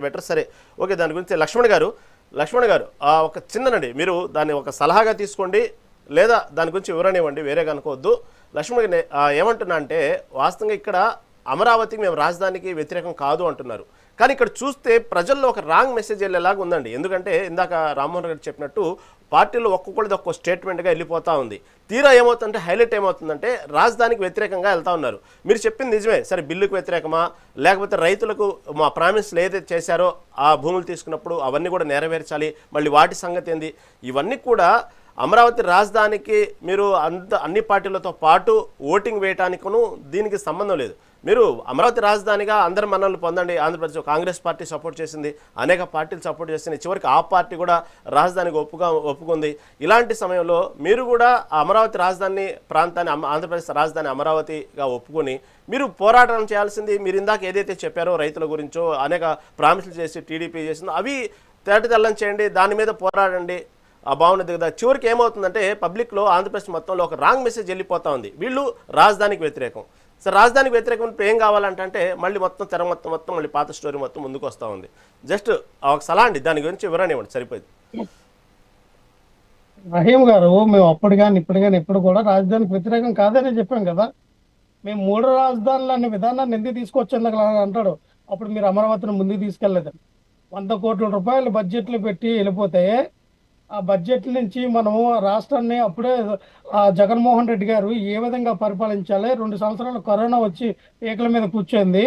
Better. సరే, okay. దాని గురించి లక్ష్మణ్ గారు ఒక చిన్ననండి, మీరు దాన్ని ఒక సలహాగా తీసుకోండి లేదా దాని గురించి వివరణ ఇవ్వండి, వేరేగా అనుకోవద్దు. లక్ష్మణ్ గారు ఏమంటున్నా అంటే, వాస్తవంగా ఇక్కడ అమరావతికి మేము రాజధానికి వ్యతిరేకం కాదు అంటున్నారు. కానీ ఇక్కడ చూస్తే ప్రజల్లో ఒక రాంగ్ మెసేజ్ వెళ్ళేలాగా ఉందండి. ఎందుకంటే ఇందాక రామ్మోహన్ గారు చెప్పినట్టు పార్టీలో ఒక్కొక్కటిది ఒక్కొక్క స్టేట్మెంట్గా వెళ్ళిపోతూ ఉంది. తీరా ఏమవుతుందంటే, హైలైట్ ఏమవుతుందంటే రాజధానికి వ్యతిరేకంగా వెళ్తూ ఉన్నారు. మీరు చెప్పింది నిజమే. సరే, బిల్లుకు వ్యతిరేకమా, లేకపోతే రైతులకు మా ప్రామిస్లు ఏదైతే చేశారో ఆ భూములు తీసుకున్నప్పుడు అవన్నీ కూడా నెరవేర్చాలి, మళ్ళీ వాటి సంగతి ఏంది, ఇవన్నీ కూడా అమరావతి రాజధానికి మీరు అన్ని పార్టీలతో పాటు ఓటింగ్ వేయటానికిను దీనికి సంబంధం లేదు. మీరు అమరావతి రాజధానిగా అందరి మన్ననలు పొందండి. ఆంధ్రప్రదేశ్ కాంగ్రెస్ పార్టీ సపోర్ట్ చేసింది, అనేక పార్టీలు సపోర్ట్ చేసింది, చివరికి ఆ పార్టీ కూడా రాజధానికి ఒప్పుకుంది. ఇలాంటి సమయంలో మీరు కూడా అమరావతి రాజధాని ప్రాంతాన్ని, ఆంధ్రప్రదేశ్ రాజధాని అమరావతిగా ఒప్పుకొని మీరు పోరాటం చేయాల్సింది. మీరు ఇందాక ఏదైతే చెప్పారో రైతుల గురించో అనేక ప్రామిసులు చేసి టీడీపీ చేసిందో అవి తేటతెల్లం చేయండి, దాని మీద పోరాడండి. బాగున్నది కదా. చివరికి ఏమవుతుందంటే పబ్లిక్లో ఆంధ్రప్రదేశ్ మొత్తంలో ఒక రాంగ్ మెసేజ్ వెళ్ళిపోతూ ఉంది, వీళ్ళు రాజధానికి వ్యతిరేకం. సరే, రాజధానికి వ్యతిరేకం ఏం కావాలంటే మళ్ళీ మొత్తం తెర మొత్తం మళ్ళీ పాత స్టోరీ మొత్తం ముందుకు వస్తూ ఉంది. జస్ట్ ఒక సలహా అండి, దాని గురించి వివరణ ఇవ్వండి, సరిపోయింది. రహీం గారు, మేము అప్పుడు కానీ ఇప్పుడు కూడా రాజధానికి వ్యతిరేకం కాదని చెప్పాం కదా. మేము 3 రాజధానులు అనే విధానాన్ని ఎందుకు తీసుకొచ్చేందుకు అంటాడు. అప్పుడు మీరు అమరావతిని ముందుకు తీసుకెళ్లేదండి. 100 కోట్ల రూపాయలు బడ్జెట్లు పెట్టి వెళ్ళిపోతే ఆ బడ్జెట్ నుంచి మనము రాష్ట్రాన్ని అప్పుడే జగన్మోహన్ రెడ్డి గారు ఏ విధంగా పరిపాలించాలి, 2 సంవత్సరాలు కరోనా వచ్చి ఏకల మీద కూర్చోంది,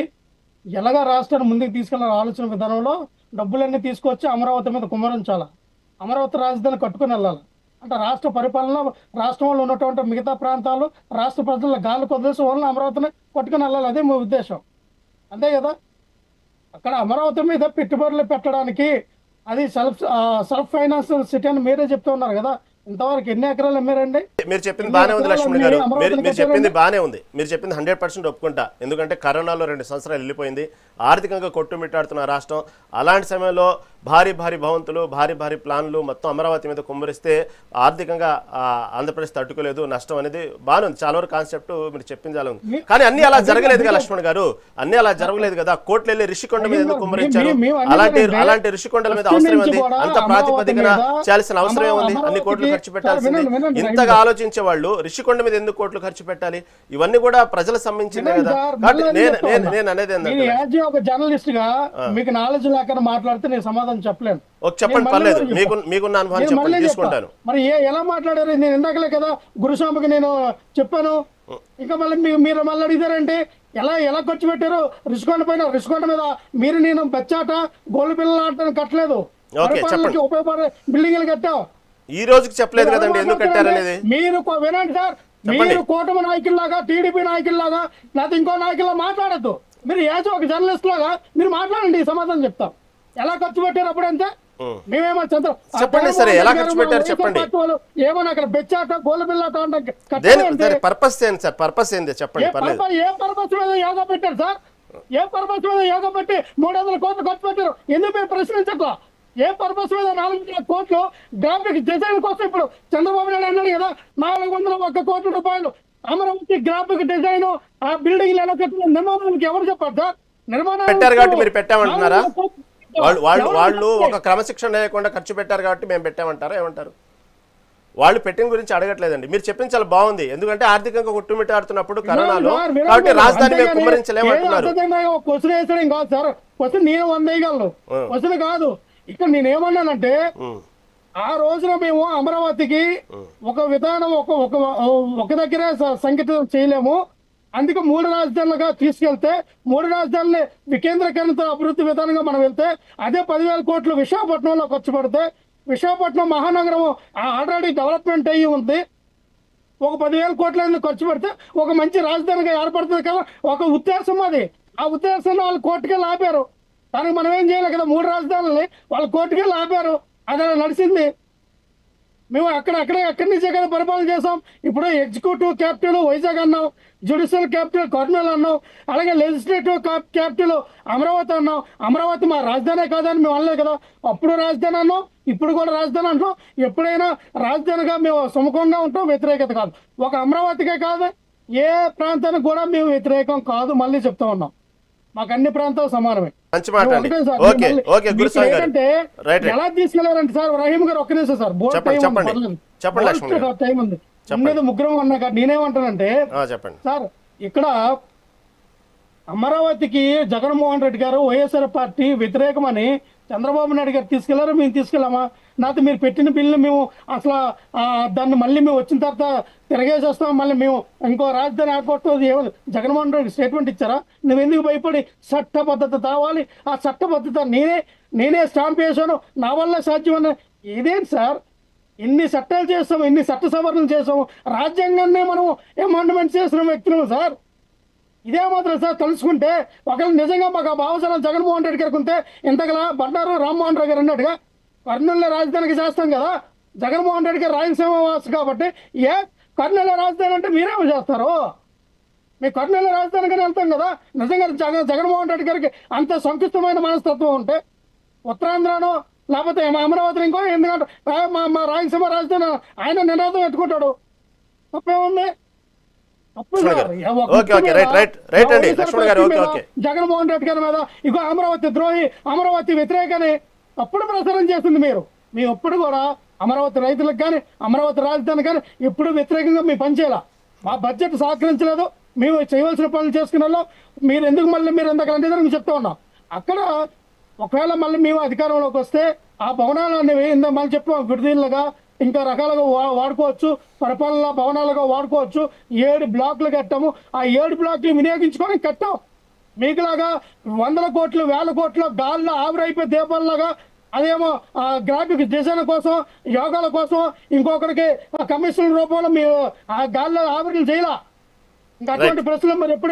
ఎలాగా రాష్ట్రాన్ని ముందుకు తీసుకెళ్లాల ఆలోచన విధానంలో డబ్బులన్నీ తీసుకొచ్చి అమరావతి మీద కుమ్మరించాలి, అమరావతి రాజధాని కట్టుకుని వెళ్ళాలి. అంటే రాష్ట్ర పరిపాలన, రాష్ట్రంలో ఉన్నటువంటి మిగతా ప్రాంతాలు, రాష్ట్ర ప్రజల గాలి కొద్దేశం వలన అమరావతిని పట్టుకుని వెళ్ళాలి. అదే మా ఉద్దేశం, అంతే కదా. అక్కడ అమరావతి మీద పెట్టుబడులు పెట్టడానికి అది సెల్ఫ్ ఫైనాన్షియల్ సిటీ అని మీరే చెప్తూ ఉన్నారు కదా. ఇంతవరకు ఎన్ని ఎకరాలు అమ్మారండి? మీరు చెప్పింది బాగానే ఉంది లక్ష్మణ్ గారు, మీరు చెప్పింది బాగానే ఉంది, మీరు చెప్పింది 100% ఒప్పుకుంటా. ఎందుకంటే కరోనాలో 2 సంవత్సరాలు వెళ్ళిపోయింది, ఆర్థికంగా కొట్టుమిట్టాడుతున్న రాష్ట్రం. అలాంటి సమయంలో భారీ భవంతులు, భారీ ప్లాన్లు మొత్తం అమరావతి మీద కుమ్మరిస్తే ఆర్థికంగా ఆంధ్రప్రదేశ్ తట్టుకోలేదు, నష్టం అనేది బాగానే ఉంది. చాలా వరకు కాన్సెప్ట్ మీరు చెప్పింది చాలా ఉంది. కానీ అన్ని అలా జరగలేదు కదా లక్ష్మణ్ గారు, అన్ని అలా జరగలేదు కదా. కోట్లు వెళ్ళి రిషికొండ మీద ఎందుకు కుమ్మరించారు? అలాంటి రిషికొండల మీద అవసరం ఉంది, అంత ప్రాతిపదికన చేయాల్సిన అవసరం ఏముంది? అన్ని కోట్లు ఖర్చు పెట్టాల్సింది. ఇంతగా ఆలోచించే వాళ్ళు రిషికొండ మీద ఎందుకు కోట్లు ఖర్చు పెట్టాలి? ఇవన్నీ కూడా ప్రజలకు సంబంధించిందే కదా. నేను అనేది ఏంటంటే, ఒక జర్నలిస్ట్ గా మీకు నాలెడ్జ్ లేకుండా మాట్లాడితే నేను సమాధానం చెప్పలేను. చెప్పండి, పర్లేదు, మీకున్న అనుభవం చెప్పండి, తీసుకుంటాను. మరి ఎలా మాట్లాడారు? నేను ఇందాకలే కదా గురుస్వామికి నేను చెప్పాను. ఇంకా మళ్ళీ మీరు మళ్ళీ అడిగారంటే ఎలా ఖర్చు పెట్టారు? రిషికొండ పైన, రిషికొండ మీద మీరు నేను బెచ్చాట గోల్డ్ పిల్లలు కట్టలేదు, ఉపయోగపడే బిల్డింగ్లు కట్టాం. ఈ రోజుకి చెప్పలేదు కదండి ఎందుకు కట్టారనేది. మీరు వినండి సార్, మీరు కూటమి నాయకుల్లాగా, టీడీపీ నాయకుల్లాగా, లేకపోతే ఇంకో నాయకుల్లా మాట్లాడద్దు. మీరు ఏదో ఒక జర్నలిస్ట్ లాగా మీరు మాట్లాడండి, సమాధానం చెప్తాం. ఎలా ఖర్చు పెట్టారు అప్పుడంతే మేమేమో చెప్పండి. సరే, ఎలా ఖర్చు పెట్టారు చెప్పండి. ఏమన్నా అక్కడ బెచ్చాట గోల్డ్ పిల్లట పర్పస్ ఏంటి సార్? పర్పస్ ఏంటి చెప్పండి. ఏ పర్పస్ మీద యోగా పెట్టారు సార్? ఏ పర్పస్ మీద యోగా పెట్టి 300 కోట్లు ఖర్చు పెట్టారు? ఎందుకు మేము ప్రశ్నించట్లా? ఏ పర్పస్ మీద 400 కోట్లు గ్రాఫిక్ డిజైన్ కోసం? ఇప్పుడు చంద్రబాబు నాయుడు అన్నాడు కదా 401 కోట్ల రూపాయలు అమరావతి గ్రాఫిక్ డిజైన్, ఆ బిల్డింగ్ ఎలా కట్టిన నిర్మాణానికి ఎవరు చెప్పారు సార్? నిర్మాణం పెట్టారు కాబట్టి మీరు పెట్టామంటున్నారా? వాళ్ళు ఒక క్రమశిక్షణ లేకుండా ఖర్చు పెట్టారు కాబట్టి మేము పెట్టామంటారా? ఏమంటారు? వాళ్ళు పెట్టిన గురించి అడగట్లేదండి. మీరు చెప్పింది చాలా బాగుంది, ఎందుకంటే ఆర్థికంగా కొట్టుమిట్టాడుతున్నప్పుడు కరోనాలో, కాబట్టి రాజధాని మేము కుమ్మరించలేమంటున్నారు. క్వశ్చన్ వేసడం కాదు సార్, క్వశ్చన్ నేను 100 వేయగలను, క్వశ్చన్ కాదు. ఇక్కడ నేనేమన్నానంటే, ఆ రోజున మేము అమరావతికి ఒక విధానం ఒక దగ్గరే సంఘటితం చేయలేము, అందుకే 3 రాజధానులుగా తీసుకెళ్తే 3 రాజధానులు వికేంద్రీకరణతో అభివృద్ధి విధానంగా మనం వెళ్తే అదే 10,000 కోట్లు విశాఖపట్నంలో ఖర్చు పడితే, విశాఖపట్నం మహానగరం ఆల్రెడీ డెవలప్మెంట్ అయ్యి ఉంది, ఒక 10,000 కోట్ల ఖర్చు పెడితే ఒక మంచి రాజధానిగా ఏర్పడుతుంది కదా, ఒక ఉద్దేశం అది. ఆ ఉద్దేశంలో వాళ్ళు కోర్టుకెళ్ళి ఆపారు. దానికి మనం ఏం చేయలేదు కదా, 3 రాజధానులని వాళ్ళు కోర్టుకెళ్ళి ఆపారు, అది నడిచింది. మేము అక్కడి నుంచే కదా పరిపాలన చేసాం. ఇప్పుడు ఎగ్జిక్యూటివ్ క్యాపిటల్ వైజాగ్ అన్నాం, జ్యుడిషియల్ క్యాపిటల్ కర్నూలు అన్నాం, అలాగే లెజిస్లేటివ్ క్యాపిటల్ అమరావతి అన్నాం. అమరావతి మా రాజధానే కాదని మేము అనలేదు కదా. అప్పుడు రాజధాని అన్నాం, ఇప్పుడు కూడా రాజధాని అంటాం. ఎప్పుడైనా రాజధానిగా మేము సుముఖంగా ఉంటాం, వ్యతిరేకత కాదు. ఒక అమరావతికే కాదు, ఏ ప్రాంతానికి కూడా మేము వ్యతిరేకం కాదు. మళ్ళీ చెప్తా ఉన్నాం, మాకు అన్ని ప్రాంతాలు సమానమే. మంచి మాట అండి. ఒకటే సార్, ఓకే మళ్ళీ ఓకే గురుస్వామి గారు ఏంటంటే రైట్ ఎలా తీసుకెళ్లారంటే సార్, రహీం గారు ఒక్క నిమిషం సార్, బోర్డు చెప్పండి, టైం ఉంది, చెప్పండి. పర్లేదు. చెప్పండి, బోర్డు లక్ష్మణ్ గారు. టైం ఉంది. ఉన్నది ముగ్గురం అన్నాక నేనేమంటానంటే చెప్పండి సార్, ఇక్కడ అమరావతికి జగన్మోహన్ రెడ్డి గారు వైఎస్ఆర్ పార్టీ వ్యతిరేకమని చంద్రబాబు నాయుడు గారు తీసుకెళ్లారు, మేము తీసుకెళ్ళామా? నాతో మీరు పెట్టిన బిల్లు మేము అసలు దాన్ని మళ్ళీ మేము వచ్చిన తర్వాత తిరగేసేస్తాం, మళ్ళీ మేము ఇంకో రాజధాని ఏర్పడుతుంది ఏమో జగన్మోహన్ రెడ్డి స్టేట్మెంట్ ఇచ్చారా? నువ్వు ఎందుకు భయపడి చట్టబద్ధత కావాలి, ఆ చట్టబద్ధత నేనే స్టాంప్ వేసాను, నా వల్ల సాధ్యమన్న ఇదేంటి సార్? ఎన్ని చట్టాలు చేస్తాము, ఎన్ని చట్ట సవరణలు చేసాము, రాజ్యాంగాన్నే మనం అమెండ్మెంట్ చేసిన వ్యక్తులు సార్. ఇదే మాత్రం సార్ తలుచుకుంటే ఒకవేళ నిజంగా మాకు ఆ భావజాలం జగన్మోహన్ రెడ్డి గారికి ఉంటే ఇంతకలా బండారు రామ్మోహన్ రావు గారు అన్నట్టుగా కర్నూలులో రాజధానికి చేస్తాం కదా. జగన్మోహన్ రెడ్డి గారు రాయలసీమ వాసు కాబట్టి కర్నూలులో రాజధాని అంటే మీరేమో చేస్తారు? మీ కర్నూలులో రాజధానికని వెళ్తాం కదా. నిజంగా జగన్మోహన్ రెడ్డి గారికి అంత సంకుష్టమైన మనస్తత్వం ఉంటే ఉత్తరాంధ్రనో లేకపోతే అమరావతి ఇంకో ఎందుకంటే మా రాయలసీమ రాజధాని ఆయన నినాదం ఎత్తుకుంటాడు, తప్పేముంది? జగన్మోహన్ రెడ్డి గారి మీద ఇగో అమరావతి ద్రోహి, అమరావతి వ్యతిరేకని అప్పుడు ప్రచారం చేస్తుంది మీరు. మీ ఎప్పుడు కూడా అమరావతి రైతులకు కానీ అమరావతి రాజధాని కానీ ఎప్పుడు వ్యతిరేకంగా మీ పనిచేయాల. మా బడ్జెట్ సహకరించలేదు, మేము చేయవలసిన పనులు చేసుకున్న మీరు ఎందుకు మళ్ళీ మీరు ఎందుకంటే మేము చెప్తా ఉన్నాం. అక్కడ ఒకవేళ మళ్ళీ మేము అధికారంలోకి వస్తే ఆ భవనాలన్నీ మళ్ళీ చెప్పాం విడుదలగా ఇంకా రకాలుగా వాడుకోవచ్చు, పరిపాలన భవనాలుగా వాడుకోవచ్చు. 7 బ్లాక్లు కట్టాము, ఆ 7 బ్లాక్లు వినియోగించుకొని కట్టాం. మీకులాగా 100 కోట్లు 1000 కోట్లు గాల్లో ఆవిరైపోయి దీపాలలాగా అదేమో గ్రాఫిక్ డిజైన్ కోసం యోగాల కోసం ఇంకొకరికి కమిషన్ రూపంలో మేము ఆ గాల్లో ఆవిరిలు చేయాల. ఇంకా అటువంటి ప్రశ్నలు మరి ఎప్పుడు